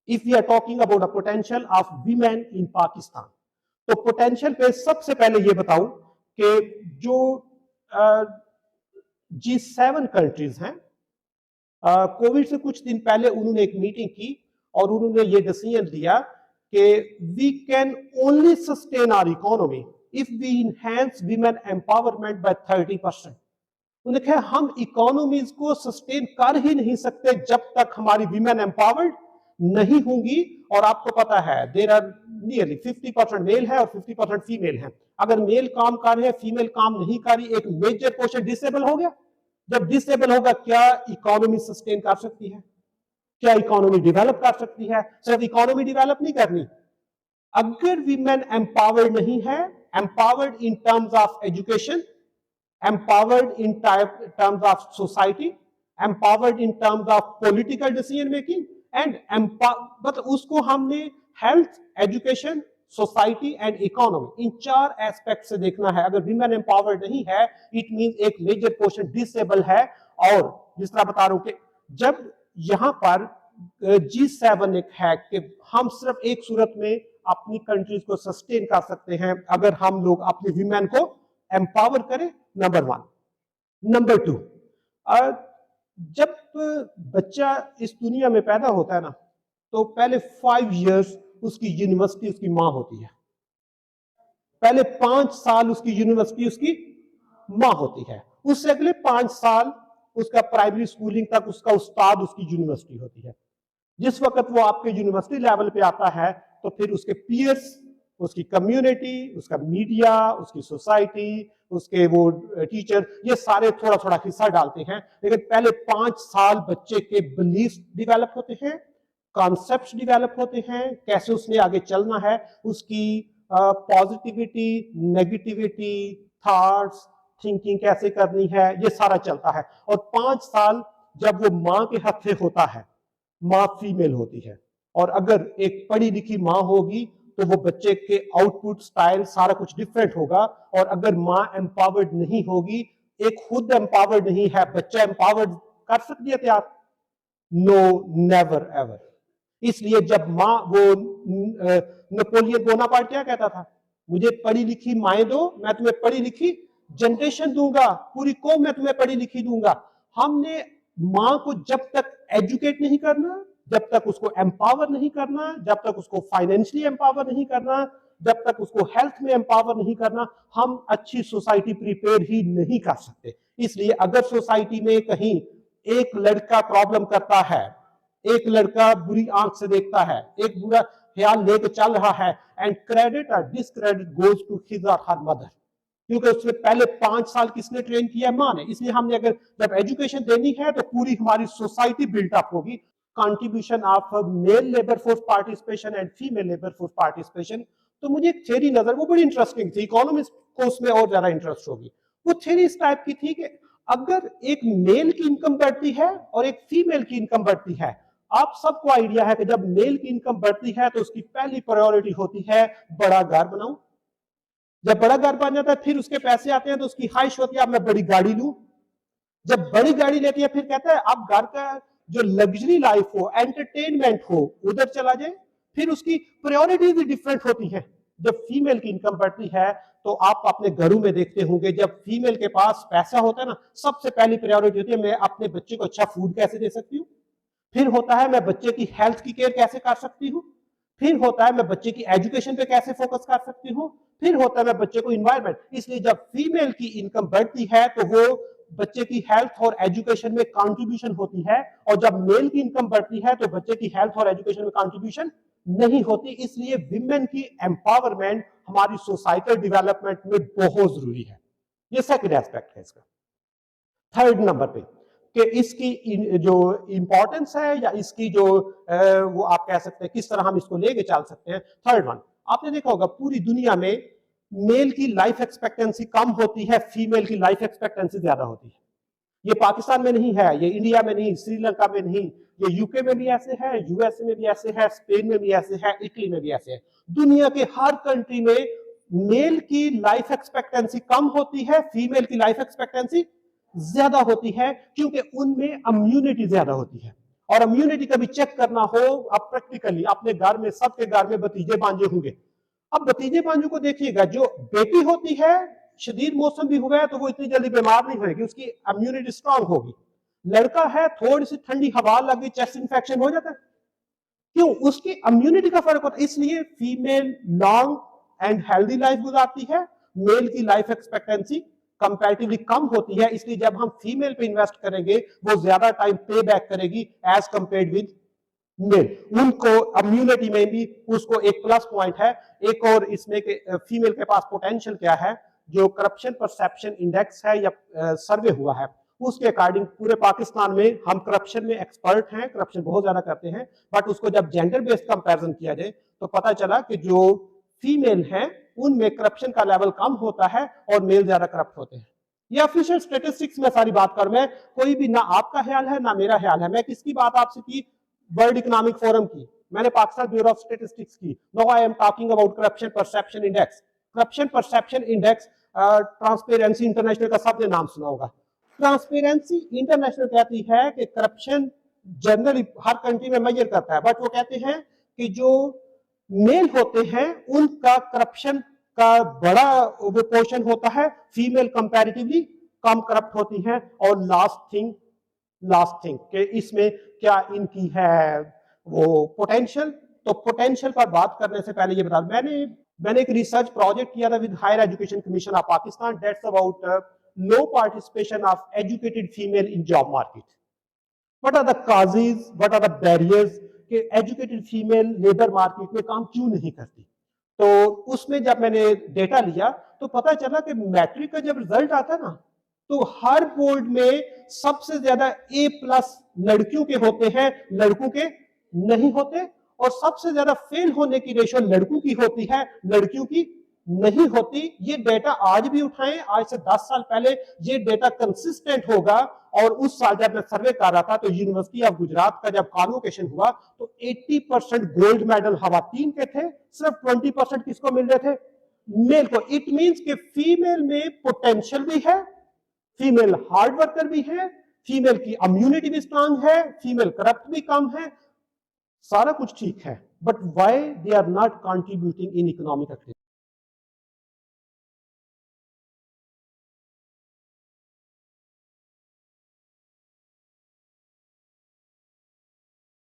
If we are talking about a potential of women in Pakistan, तो potential पे सबसे पहले ये बताऊं कि जो G7 कंट्रीज हैं, कोविड से कुछ दिन पहले उन्होंने एक मीटिंग की और उन्होंने ये डिसीजन लिया कि we can only sustain our economy if we enhance women empowerment by 30%। उन्होंने कहा हम इकोनॉमीज को सस्टेन कर ही नहीं सकते जब तक हमारी वीमेन एम्पावर्ड नहीं होंगी। और आपको पता है देयर आर नियरली 50% मेल है और 50% फीमेल है। अगर मेल काम कर रहे हैं, फीमेल काम नहीं कर रही, एक मेजर पोर्शन डिसेबल हो गया। जब डिसेबल होगा, क्या इकोनॉमी सस्टेन कर सकती है? क्या इकोनॉमी डेवलप कर सकती है? सिर्फ इकोनॉमी डेवलप नहीं करनी, अगर वीमेन एम्पावर्ड नहीं है, empowered in terms of education, empowered in terms of society, empowered in terms of political decision making, and मतलब उसको हमने health, education, society and economy, in 4 aspect से देखना है। अगर विमेन एम्पावर्ड नहीं है, इट मींस एक मेजर पोर्शन डिसेबल है। और जिस तरह बता रहा हूं कि जब यहां पर G7 एक है कि हम सिर्फ एक सूरत में अपनी कंट्रीज को सस्टेन कर सकते हैं अगर हम लोग अपनी विमेन को एम्पावर करें, नंबर 1। नंबर 2, जब बच्चा इस दुनिया में पैदा होता है ना, तो पहले 5 इयर्स उसकी यूनिवर्सिटी उसकी मां होती है। पहले 5 साल उसकी यूनिवर्सिटी उसकी मां होती है। उससे अगले 5 साल उसका प्राइमरी स्कूलिंग तक उसका उस्ताद उसकी यूनिवर्सिटी होती है। जिस वक्त वो आपके यूनिवर्सिटी लेवल पे आता है, तो फिर उसके पीयर्स, उसकी कम्युनिटी, उसका मीडिया, उसकी सोसाइटी, उसके वो टीचर, ये सारे थोड़ा थोड़ा हिस्सा डालते हैं। लेकिन पहले 5 साल बच्चे के बिलीफ डेवलप होते हैं, कॉन्सेप्ट्स डेवलप होते हैं, कैसे उसने आगे चलना है, उसकी पॉजिटिविटी, नेगेटिविटी, थॉट्स, थिंकिंग कैसे करनी है, ये सारा चलता है। और 5 साल जब वो माँ के हाथ से होता है, माँ फीमेल होती है, और अगर एक पढ़ी लिखी माँ होगी तो वो बच्चे के आउटपुट स्टाइल सारा कुछ डिफरेंट होगा। और अगर माँ एम्पावर्ड नहीं होगी, एक खुद एम्पावर्ड नहीं है, बच्चा एम्पावर्ड कर सकती है तैयार? No, never ever. इसलिए जब माँ, वो नेपोलियन बोनापार्ट क्या कहता था, मुझे पढ़ी लिखी माएं दो, मैं तुम्हें पढ़ी लिखी जनरेशन दूंगा, पूरी कौम में तुम्हें पढ़ी लिखी दूंगा। हमने माँ को जब तक एजुकेट नहीं करना, जब तक उसको एम्पावर नहीं करना, जब तक उसको फाइनेंशियली एम्पावर नहीं करना, जब तक उसको हेल्थ में एम्पावर नहीं करना, हम अच्छी सोसाइटी प्रिपेयर ही नहीं कर सकते। इसलिए अगर सोसाइटी में कहीं एक लड़का प्रॉब्लम करता है, एक लड़का बुरी आंख से देखता है, एक बुरा ख्याल लेके चल रहा है, एंड क्रेडिट और डिसक्रेडिट गोज टू हिज और हर मदर, क्योंकि उससे पहले 5 साल किसने ट्रेन किया? माँ ने। इसलिए हमने अगर जब एजुकेशन देनी है तो पूरी हमारी सोसाइटी बिल्टअप होगी। Contribution of male labour force participation and female labour force participation, तो मुझे एक थ्योरी नजर, वो बड़ी इंटरेस्टिंग थी, इकोनॉमिक्स को उसमें और ज्यादा इंटरेस्ट होगी। वो थ्योरी इस टाइप की थी कि अगर एक मेल की इनकम बढ़ती है और एक फीमेल की इनकम बढ़ती है, आप सबको आइडिया है कि जब मेल की इनकम बढ़ती है तो उसकी पहली प्रायोरिटी होती है बड़ा घर बनाऊं। जब बड़ा घर बन जाता है, फिर उसके पैसे आते हैं तो उसकी ख्वाहिश होती है अब मैं बड़ी गाड़ी लूं। जब बड़ी गाड़ी लेती है, फिर कहता है अब घर का जो लग्जरी लाइफ हो, एंटरटेनमेंट हो, उधर चला जाए। फिर उसकी प्रायोरिटीज डिफरेंट होती हैं। जब फीमेल की इनकम बढ़ती है तो आप अपने घरों में देखते होंगे, जब फीमेल के पास पैसा होता है ना, सबसे पहली प्रायोरिटी होती है मैं अपने बच्चे को अच्छा फूड कैसे दे सकती हूँ, फिर होता है मैं बच्चे की हेल्थ की केयर कैसे कर सकती हूँ, फिर होता है मैं बच्चे की एजुकेशन पे कैसे फोकस कर सकती हूँ, फिर होता है मैं बच्चे को इन्वायरमेंट। इसलिए जब फीमेल की इनकम बढ़ती है तो वो बच्चे की हेल्थ और एजुकेशन में कंट्रीब्यूशन होती है, और जब मेल की इनकम बढ़ती है तो बच्चे की हेल्थ और एजुकेशन में कंट्रीब्यूशन नहीं होती। इसलिए विमेन की एम्पावरमेंट हमारी सोसाइटल डेवलपमेंट में बहुत जरूरी है। ये सेकंड एस्पेक्ट है इसका। थर्ड नंबर पे कि इसकी जो इंपॉर्टेंस है या इसकी जो वो आप कह सकते हैं किस तरह हम इसको लेके चल सकते हैं। थर्ड वन, आपने देखा होगा पूरी दुनिया में मेल की लाइफ एक्सपेक्टेंसी कम होती है, फीमेल की लाइफ एक्सपेक्टेंसी ज्यादा होती है। ये पाकिस्तान में नहीं है, ये इंडिया में नहीं, श्रीलंका में नहीं, ये यूके में भी ऐसे है, यूएसए में भी ऐसे है, स्पेन में भी ऐसे है, इटली में भी ऐसे है। दुनिया के हर कंट्री में मेल की लाइफ एक्सपेक्टेंसी कम होती है, फीमेल की लाइफ एक्सपेक्टेंसी ज्यादा होती है, क्योंकि उनमें इम्यूनिटी ज्यादा होती है। और इम्यूनिटी का भी चेक करना हो, अब प्रैक्टिकली अपने घर में, सबके घर में भतीजे भांजे होंगे। अब भतीजे भांजों को देखिएगा, जो बेटी होती है, शदीद मौसम भी हुआ है तो वो इतनी जल्दी बीमार नहीं होगी, उसकी इम्यूनिटी स्ट्रांग होगी। लड़का है, थोड़ी सी ठंडी हवा लगी, चेस्ट इन्फेक्शन हो जाता है। क्यों? उसकी इम्यूनिटी का फर्क होता है। इसलिए female long and healthy life गुजारती है, मेल की लाइफ एक्सपेक्टेंसी कंपैरेटिवली कम होती है। इसलिए जब हम फीमेल पे इन्वेस्ट करेंगे, वो ज्यादा टाइम पे बैक करेगी एज कंपेयर्ड विद मेल। उनको इम्यूनिटी में भी उसको एक प्लस पॉइंट है। एक और इसमें के फीमेल के पास पोटेंशियल क्या है, जो करप्शन परसेप्शन इंडेक्स है या सर्वे हुआ है, उसके अकॉर्डिंग पूरे पाकिस्तान में हम करप्शन में एक्सपर्ट हैं, करप्शन बहुत ज्यादा करते हैं, बट उसको जब जेंडर बेस्ड कंपैरिजन किया जाए तो पता चला कि जो फीमेल हैं उनमें करप्शन का लेवल कम होता है और मेल ज्यादा करप्ट होते हैं। ये ऑफिशियल स्टेटिस्टिक्स में सारी बात कर, मैं कोई भी, ना आपका ख्याल है ना मेरा ख्याल है, मैं किसकी बात आपसे की, वर्ल्ड इकोनॉमिक फोरम की, मैंने पाकिस्तान ब्यूरो ऑफ स्टेटिस्टिक्स की। No, I am talking about corruption perception index. Corruption perception index Transparency International का सबने नाम सुना होगा। ट्रांसपेरेंसी इंटरनेशनल कहती है कि करप्शन जनरली हर कंट्री में मेजर करता है, बट वो कहते हैं कि जो मेल होते हैं उनका करप्शन का बड़ा वो पोर्शन होता है, फीमेल कंपैरेटिवली कम करप्ट होती हैं। और लास्ट थिंग कि इसमें क्या इनकी है वो पोटेंशियल। तो पोटेंशियल पर बात करने से पहले ये बता, मैंने एक रिसर्च प्रोजेक्ट किया था with Higher Education Commission of Pakistan, that's about low participation of educated female in job market. What are the causes, what are the barriers कि एजुकेटेड फीमेल लेबर मार्केट में काम क्यों नहीं करती। तो उसमें जब मैंने डेटा लिया तो पता चला कि मैट्रिक का जब रिजल्ट आता ना, तो हर बोर्ड में सबसे ज्यादा A+ लड़कियों के होते हैं, लड़कों के नहीं होते। और सबसे ज्यादा फेल होने की रेशो लड़कों की होती है, लड़कियों की नहीं होती। ये डेटा आज भी उठाएं, आज से 10 साल पहले ये डेटा कंसिस्टेंट होगा। और उस साल जब मैं सर्वे कर रहा था तो यूनिवर्सिटी ऑफ गुजरात का जब कॉन्वोकेशन हुआ तो 80% गोल्ड मेडल खवातीन के थे, सिर्फ 20% किसको मिल रहे थे, मेल को। इट मींस कि फीमेल में पोटेंशियल भी है, फीमेल हार्ड वर्कर भी है, फीमेल की इम्यूनिटी भी स्ट्रांग है, फीमेल करप्ट भी कम है, सारा कुछ ठीक है, but why they are not contributing in economic activity.